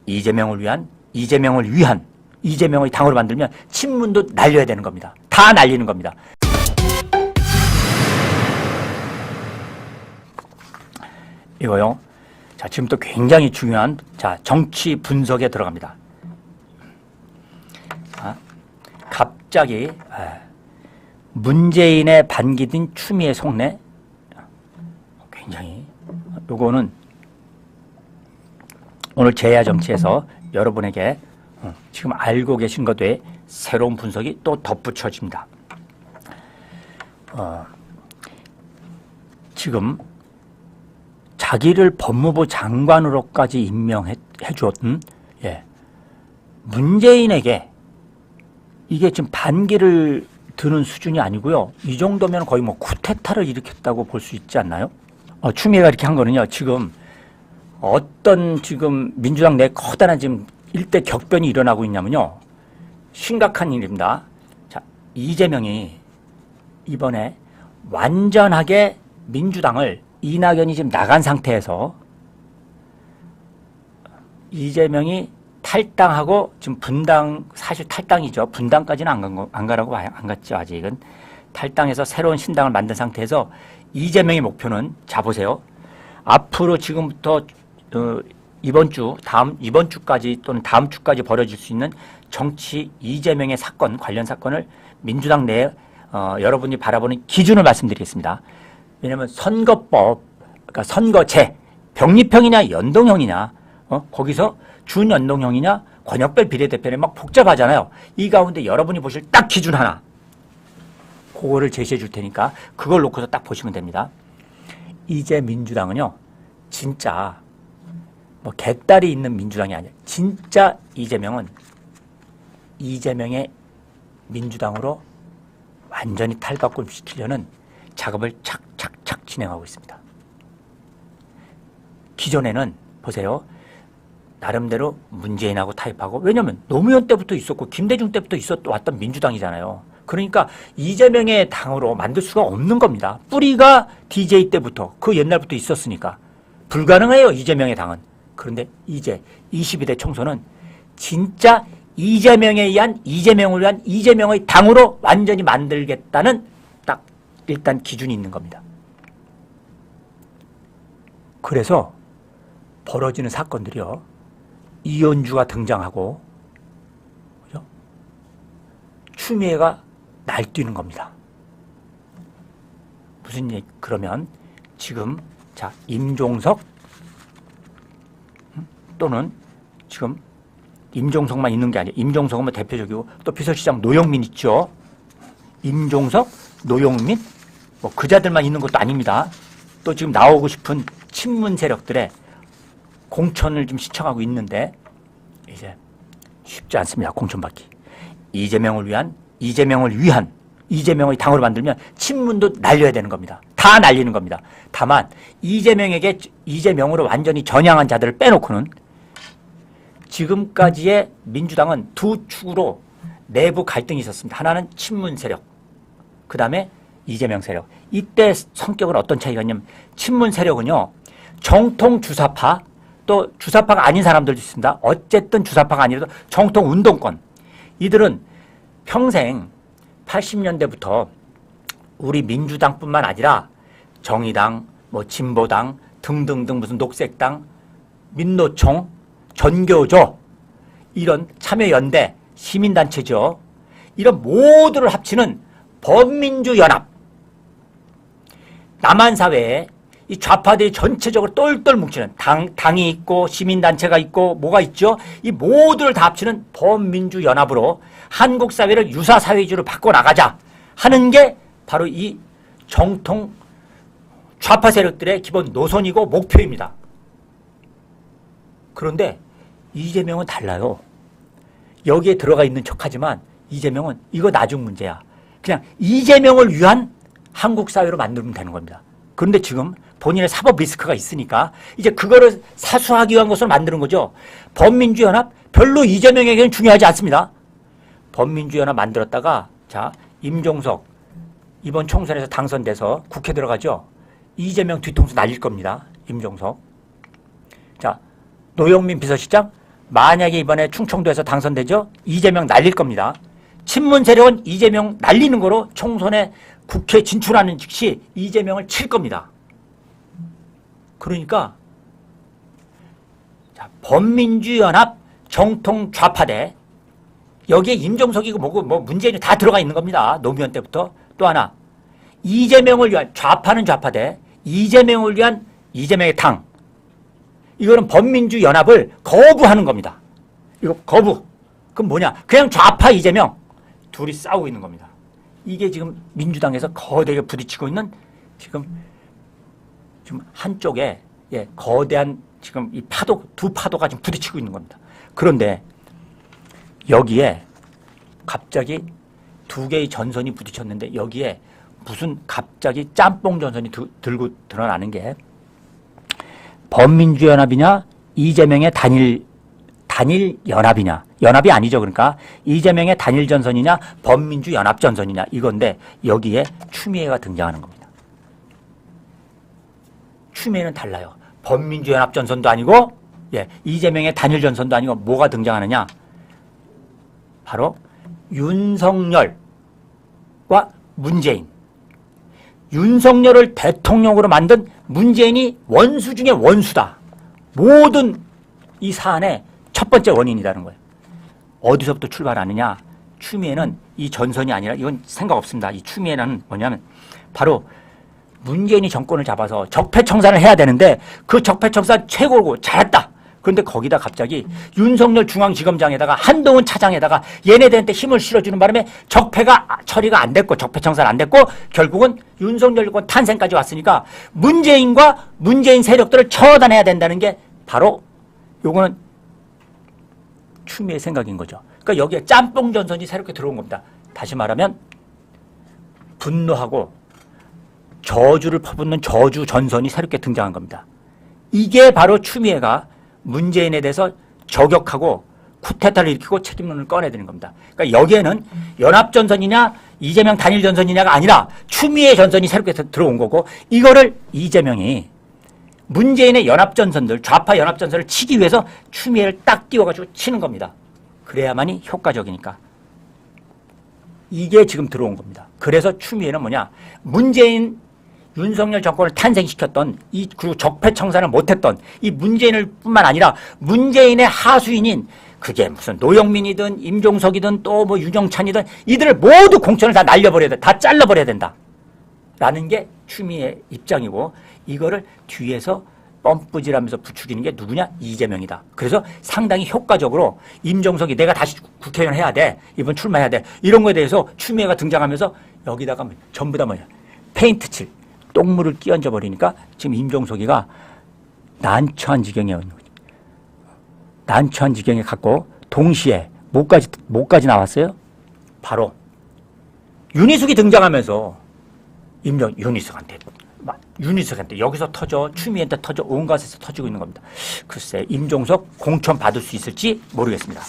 이재명을 위한, 이재명의 당으로 만들면 친문도 날려야 되는 겁니다. 다 날리는 겁니다. 이거요. 자, 지금부터 굉장히 중요한 정치 분석에 들어갑니다. 갑자기 문재인의 반기든 추미애 속내, 굉장히 요거는 오늘 제야 정치에서 여러분에게 지금 알고 계신 것 외에 새로운 분석이 또 덧붙여집니다. 지금 자기를 법무부 장관으로까지 임명해 줬던 문재인에게 이게 지금 반기를 드는 수준이 아니고요. 이 정도면 거의 뭐 쿠데타를 일으켰다고 볼 수 있지 않나요? 추미애가 이렇게 한 거는요. 지금 어떤 지금 민주당 내 커다란 지금 일대 격변이 일어나고 있냐면요. 심각한 일입니다. 자, 이재명이 이번에 완전하게 민주당을 이낙연이 지금 나간 상태에서 이재명이 탈당하고 지금 분당, 사실 탈당이죠. 분당까지는 안 가라고 안 갔죠. 아직은. 탈당해서 새로운 신당을 만든 상태에서 이재명의 목표는, 자 보세요. 앞으로 지금부터 이번 주까지 또는 다음 주까지 벌어질 수 있는 정치 이재명의 사건, 관련 사건을 민주당 내에 여러분이 바라보는 기준을 말씀드리겠습니다. 왜냐하면 선거법, 그러니까 선거제, 병립형이냐 연동형이냐, 거기서 준연동형이냐 권역별 비례대표는 막 복잡하잖아요. 이 가운데 여러분이 보실 딱 기준 하나, 그거를 제시해 줄 테니까 그걸 놓고서 딱 보시면 됩니다. 이제 민주당은요, 진짜 뭐 개딸이 있는 민주당이 아니에요. 진짜 이재명은 이재명의 민주당으로 완전히 탈바꿈시키려는 작업을 착착착 진행하고 있습니다. 기존에는 보세요. 나름대로 문재인하고 타협하고, 왜냐하면 노무현 때부터 있었고 김대중 때부터 왔던 민주당이잖아요. 그러니까 이재명의 당으로 만들 수가 없는 겁니다. 뿌리가 DJ 때부터, 그 옛날부터 있었으니까 불가능해요. 이재명의 당은. 그런데 이제 22대 총선은 진짜 이재명을 위한 이재명의 당으로 완전히 만들겠다는 딱 일단 기준이 있는 겁니다. 그래서 벌어지는 사건들이요, 이현주가 등장하고, 그죠? 추미애가 날뛰는 겁니다. 무슨 얘기? 그러면 지금 임종석 또는 지금 임종석만 있는 게 아니에요. 임종석은 뭐 대표적이고 또 비서실장 노영민 있죠. 임종석, 노영민, 뭐 그자들만 있는 것도 아닙니다. 또 지금 나오고 싶은 친문 세력들의 공천을 지금 시청하고 있는데 이제 쉽지 않습니다. 공천받기. 이재명을 위한, 이재명의 당으로 만들면 친문도 날려야 되는 겁니다. 다 날리는 겁니다. 다만 이재명으로 완전히 전향한 자들을 빼놓고는 지금까지의 민주당은 두 축으로 내부 갈등이 있었습니다. 하나는 친문 세력, 그 다음에 이재명 세력. 이때 성격은 어떤 차이가 있냐면, 친문 세력은요, 정통 주사파, 또 주사파가 아닌 사람들도 있습니다. 어쨌든 주사파가 아니라도 정통 운동권, 이들은 평생 80년대부터 우리 민주당뿐만 아니라 정의당, 뭐 진보당 등등등, 무슨 녹색당, 민노총, 전교조, 이런 참여연대, 시민단체죠. 이런 모두를 합치는 범민주연합. 남한사회에 이 좌파들이 전체적으로 똘똘 뭉치는 당이 있고 시민단체가 있고 뭐가 있죠? 이 모두를 다 합치는 범민주연합으로 한국 사회를 유사사회주의로 바꿔나가자 하는 게 바로 이 정통 좌파 세력들의 기본 노선이고 목표입니다. 그런데 이재명은 달라요. 여기에 들어가 있는 척하지만 이재명은 이거 나중 문제야. 그냥 이재명을 위한 한국 사회로 만들면 되는 겁니다. 그런데 지금 본인의 사법 리스크가 있으니까 이제 그거를 사수하기 위한 것으로 만드는 거죠. 범민주연합 별로 이재명에게는 중요하지 않습니다. 범민주연합 만들었다가 임종석 이번 총선에서 당선돼서 국회 들어가죠. 이재명 뒤통수 날릴 겁니다. 임종석. 노영민 비서실장 만약에 이번에 충청도에서 당선되죠? 이재명 날릴 겁니다. 친문 세력은 이재명 날리는 거로 총선에 국회에 진출하는 즉시 이재명을 칠 겁니다. 그러니까 자, 범민주연합 정통 좌파대 여기에 임종석이고 뭐고 뭐 문재인이 다 들어가 있는 겁니다. 노무현 때부터. 또 하나 이재명을 위한 좌파는 좌파대 이재명을 위한 이재명의 당 이거는 범민주연합을 거부하는 겁니다. 이거 거부. 그럼 뭐냐? 그냥 좌파 이재명 둘이 싸우고 있는 겁니다. 이게 지금 민주당에서 거대하게 부딪히고 있는 지금 한쪽에 거대한 지금 이 파도 두 파도가 지금 부딪히고 있는 겁니다. 그런데 여기에 갑자기 두 개의 전선이 부딪혔는데 여기에 무슨 갑자기 짬뽕 전선이 들고 드러나는 게 범민주연합이냐 이재명의 단일 연합이냐 연합이 아니죠. 그러니까 이재명의 단일 전선이냐 범민주연합 전선이냐 이건데 여기에 추미애가 등장하는 겁니다. 추미애는 달라요. 범민주연합 전선도 아니고 이재명의 단일 전선도 아니고 뭐가 등장하느냐 바로 윤석열과 문재인 윤석열을 대통령으로 만든 문재인이 원수 중에 원수다. 모든 이 사안의 첫 번째 원인이라는 거예요. 어디서부터 출발하느냐 추미애는 이 전선이 아니라 이건 생각 없습니다. 이 추미애는 뭐냐면 바로 문재인이 정권을 잡아서 적폐청산을 해야 되는데 그 적폐청산 최고고 잘했다. 그런데 거기다 갑자기 윤석열 중앙지검장에다가 한동훈 차장에다가 얘네들한테 힘을 실어주는 바람에 적폐가 처리가 안 됐고 적폐청산 안 됐고 결국은 윤석열 정권 탄생까지 왔으니까 문재인과 문재인 세력들을 처단해야 된다는 게 바로 요거는 추미애 생각인 거죠. 그러니까 여기에 짬뽕 전선이 새롭게 들어온 겁니다. 다시 말하면 분노하고 저주를 퍼붓는 저주 전선이 새롭게 등장한 겁니다. 이게 바로 추미애가 문재인에 대해서 저격하고 쿠데타를 일으키고 책임론을 꺼내드는 겁니다. 그러니까 여기에는 연합전선이냐 이재명 단일전선이냐가 아니라 추미애 전선이 새롭게 들어온 거고 이거를 이재명이 문재인의 연합전선들 좌파 연합전선을 치기 위해서 추미애를 딱 띄워가지고 치는 겁니다. 그래야만이 효과적이니까. 이게 지금 들어온 겁니다. 그래서 추미애는 뭐냐 문재인 윤석열 정권을 탄생시켰던 그리고 적폐청산을 못했던 이 문재인을 뿐만 아니라 문재인의 하수인인 그게 무슨 노영민이든 임종석이든 또 뭐 유정찬이든 이들을 모두 공천을 다 날려버려야 돼. 다 잘라버려야 된다. 라는 게 추미애 입장이고 이거를 뒤에서 뻔뿌질하면서 부추기는 게 누구냐? 이재명이다. 그래서 상당히 효과적으로 임종석이 내가 다시 국회의원 해야 돼. 이번 출마해야 돼. 이런 거에 대해서 추미애가 등장하면서 여기다가 전부 다 뭐냐? 페인트칠. 똥물을 끼얹어 버리니까 지금 임종석이가 난처한 지경에 있는 거죠. 난처한 지경에 갖고 동시에 뭐까지 나왔어요? 바로 윤희숙이 등장하면서 윤희숙한테 여기서 터져 추미애한테 터져 온 곳에서 터지고 있는 겁니다. 글쎄 임종석 공천 받을 수 있을지 모르겠습니다.